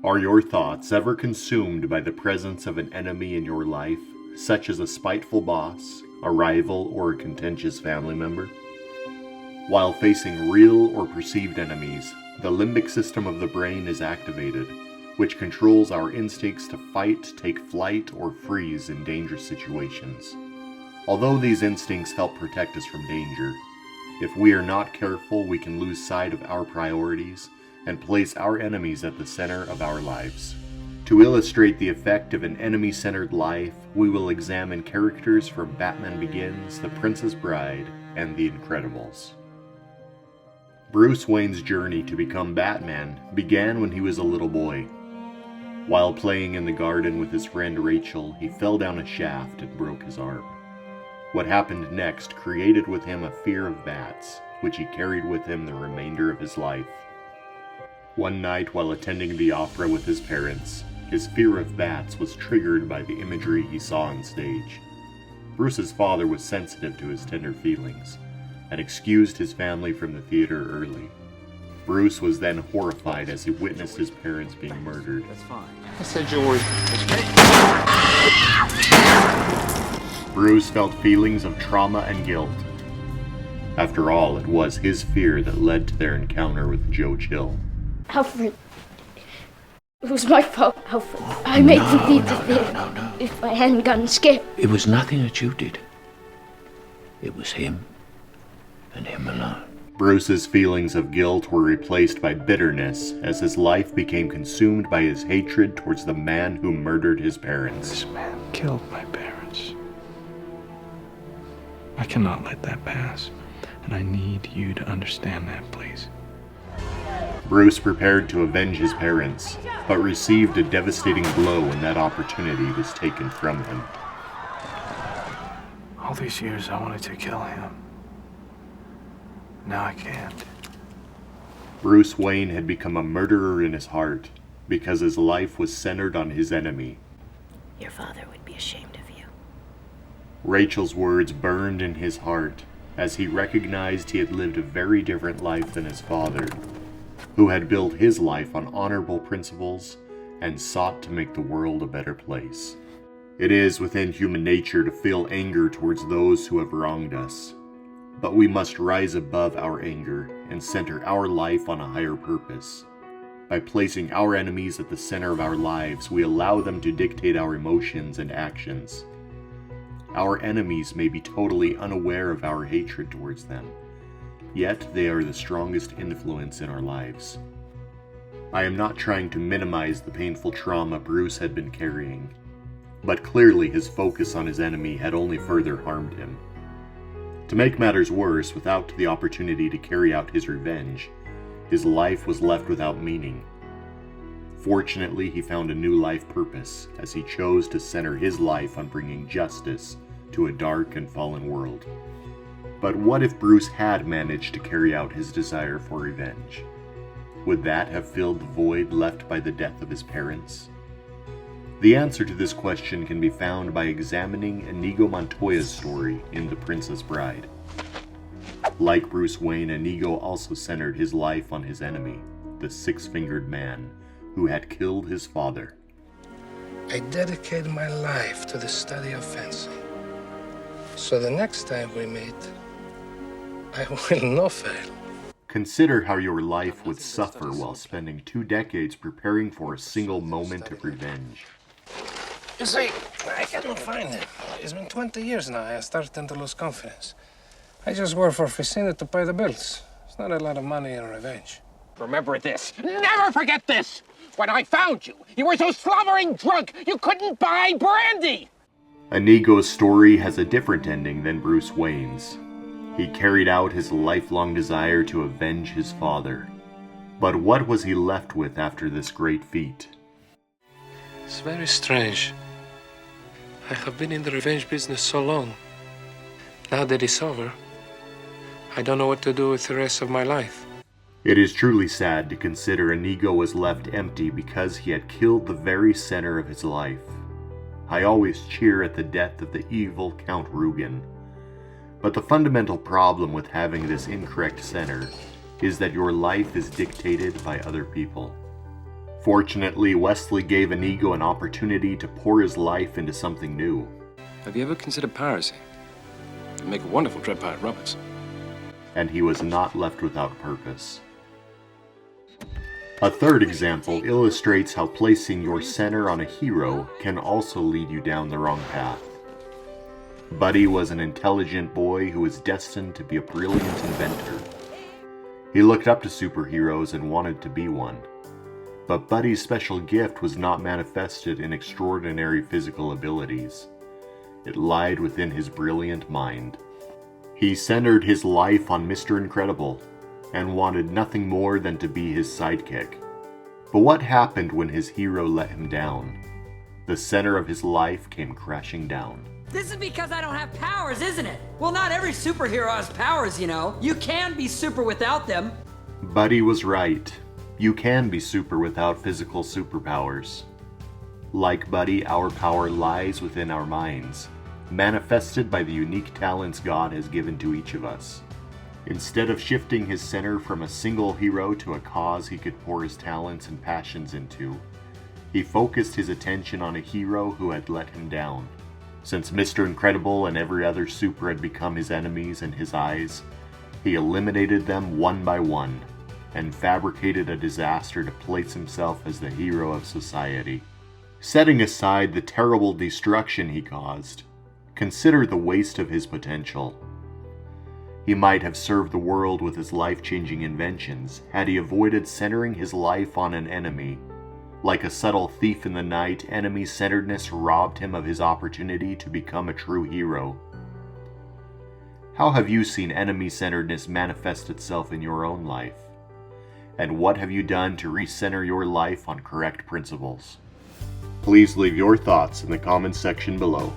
Are your thoughts ever consumed by the presence of an enemy in your life, such as a spiteful boss, a rival, or a contentious family member? While facing real or perceived enemies, the limbic system of the brain is activated, which controls our instincts to fight, take flight, or freeze in dangerous situations. Although these instincts help protect us from danger, if we are not careful, we can lose sight of our priorities and place our enemies at the center of our lives. To illustrate the effect of an enemy-centered life, we will examine characters from Batman Begins, The Princess Bride, and The Incredibles. Bruce Wayne's journey to become Batman began when he was a little boy. While playing in the garden with his friend Rachel, he fell down a shaft and broke his arm. What happened next created with him a fear of bats, which he carried with him the remainder of his life. One night while attending the opera with his parents, his fear of bats was triggered by the imagery he saw on stage. Bruce's father was sensitive to his tender feelings and excused his family from the theater early. Bruce was then horrified as he witnessed his parents being murdered. That's fine. I said you were... Bruce felt feelings of trauma and guilt. After all, it was his fear that led to their encounter with Joe Chill. Alfred, it was my fault, Alfred. I made them leave the theater. No. If I hadn't gotten scared. It was nothing that you did. It was him, and him alone. Bruce's feelings of guilt were replaced by bitterness as his life became consumed by his hatred towards the man who murdered his parents. This man killed my parents. I cannot let that pass, and I need you to understand that, please. Bruce prepared to avenge his parents, but received a devastating blow when that opportunity was taken from him. All these years I wanted to kill him. Now I can't. Bruce Wayne had become a murderer in his heart because his life was centered on his enemy. Your father would be ashamed of you. Rachel's words burned in his heart as he recognized he had lived a very different life than his father, who had built his life on honorable principles and sought to make the world a better place. It is within human nature to feel anger towards those who have wronged us, but we must rise above our anger and center our life on a higher purpose. By placing our enemies at the center of our lives, we allow them to dictate our emotions and actions. Our enemies may be totally unaware of our hatred towards them, yet they are the strongest influence in our lives. I am not trying to minimize the painful trauma Bruce had been carrying, but clearly his focus on his enemy had only further harmed him. To make matters worse, without the opportunity to carry out his revenge, his life was left without meaning. Fortunately, he found a new life purpose as he chose to center his life on bringing justice to a dark and fallen world. But what if Bruce had managed to carry out his desire for revenge? Would that have filled the void left by the death of his parents? The answer to this question can be found by examining Inigo Montoya's story in The Princess Bride. Like Bruce Wayne, Inigo also centered his life on his enemy, the six-fingered man who had killed his father. I dedicated my life to the study of fencing. So the next time we meet, I will not fail. Consider how your life would suffer while spending 2 decades preparing for a single moment of revenge. You see, I cannot find him. It's been 20 years now. I started to lose confidence. I just work for Ficina to pay the bills. It's not a lot of money in revenge. Remember this. Never forget this. When I found you, you were so slobbering drunk you couldn't buy brandy. Inigo's story has a different ending than Bruce Wayne's. He carried out his lifelong desire to avenge his father. But what was he left with after this great feat? It's very strange. I have been in the revenge business so long. Now that it's over, I don't know what to do with the rest of my life. It is truly sad to consider Inigo was left empty because he had killed the very center of his life. I always cheer at the death of the evil Count Rugen. But the fundamental problem with having this incorrect center is that your life is dictated by other people. Fortunately, Wesley gave Inigo an opportunity to pour his life into something new. Have you ever considered piracy? You'd make a wonderful Dread Pirate Roberts. And he was not left without purpose. A third example illustrates how placing your center on a hero can also lead you down the wrong path. Buddy was an intelligent boy who was destined to be a brilliant inventor. He looked up to superheroes and wanted to be one. But Buddy's special gift was not manifested in extraordinary physical abilities. It lied within his brilliant mind. He centered his life on Mr. Incredible and wanted nothing more than to be his sidekick. But what happened when his hero let him down? The center of his life came crashing down. This is because I don't have powers, isn't it? Well, not every superhero has powers, you know. You can be super without them. Buddy was right. You can be super without physical superpowers. Like Buddy, our power lies within our minds, manifested by the unique talents God has given to each of us. Instead of shifting his center from a single hero to a cause he could pour his talents and passions into, he focused his attention on a hero who had let him down. Since Mr. Incredible and every other super had become his enemies in his eyes, he eliminated them one by one and fabricated a disaster to place himself as the hero of society. Setting aside the terrible destruction he caused, consider the waste of his potential. He might have served the world with his life-changing inventions had he avoided centering his life on an enemy. Like a subtle thief in the night, enemy-centeredness robbed him of his opportunity to become a true hero. How have you seen enemy-centeredness manifest itself in your own life? And what have you done to recenter your life on correct principles? Please leave your thoughts in the comments section below.